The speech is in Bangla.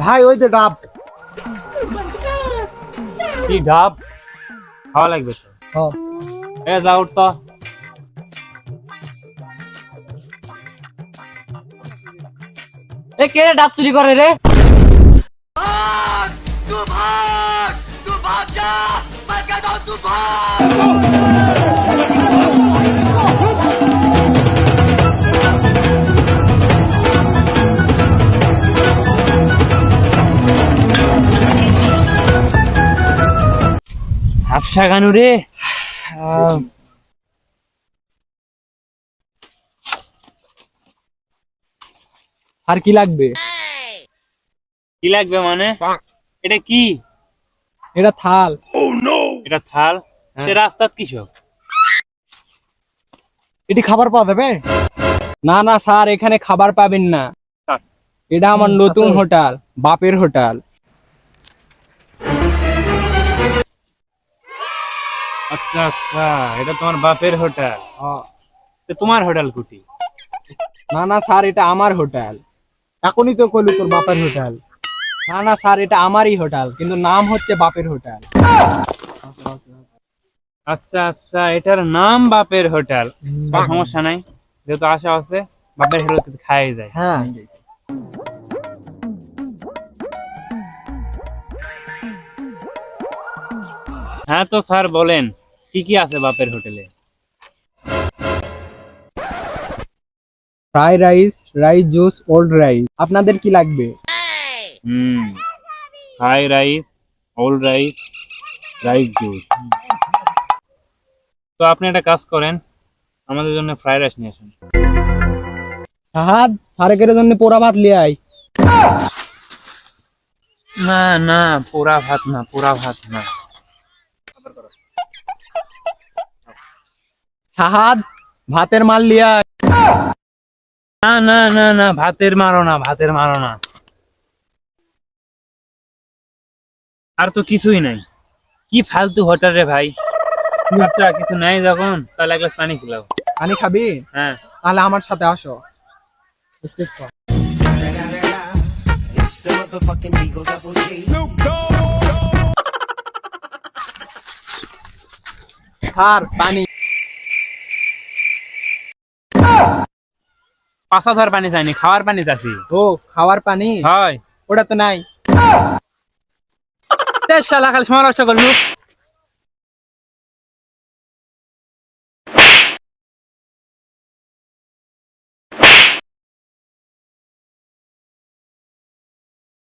ভাই ওই যে ডাব। কি ডাব খাওয়া লাগবে তো? হ্যাঁ। এ যা উঠ তো। এ কে রে ডাব চুরি করে রে? হাফসা গানু রে। আর কি লাগবে? কি লাগবে মানে? এটা কি? এটা থাল। এটা থাল? হ্যাঁ। তে রাস্তাত কিসব? এটি খাবার পাওয়া যাবে? না না স্যার, এখানে খাবার পাবেন না। এটা আমার নতুন হোটেল, বাপের হোটেল। আচ্ছা আচ্ছা, এটা তোমার বাপের হোটেল। তো তোমার হোটেল কুটি? না না স্যার, এটা আমার হোটেল। এখনই তো কইলি তোর বাপের হোটেল। না না স্যার, এটা আমারই হোটেল, কিন্তু নাম হচ্ছে বাপের হোটেল। আচ্ছা আচ্ছা, এটার নাম বাপের হোটেল। সমস্যা নাই, যেহেতু আশা আছে বাপের হোটেল কিছু খাই যায়। হ্যাঁ। হ্যাঁ তো স্যার বলেন, কি কি আছে বাপের হোটেলে? Fry rice, rice juice, old rice. আপনাদের কি লাগবে? Fry rice, old rice, rice juice. তো আপনি একটা কাজ করেন, আমাদের জন্য ফ্রাই রাইস নিয়ে আসেন। সাহাদ, সারেকের জন্য পোড়া ভাত লিয়ে আই। না না, পোড়া ভাত না, পোড়া ভাত না। সাহাদ, ভাতের মাল লিয়ে আই। না না না না, ভাতের মারো না, ভাতের মারো না। আর তো কিছুই নাই। কি ফালতু হোটেল রে ভাই। আচ্ছা কিছু নাই যখন, তাহলে এক গ্লাস পানি খেলাও। পানি খাবি? হ্যাঁ। তাহলে আমার সাথে আসো। স্যার পানি। পাশা ধর পানি চাইনি, খাওয়ার পানি চাচ্ছি। ও, খাওয়ার পানি? হয়। ওটা তো নাই। শালা খালি সময় নষ্ট করলু।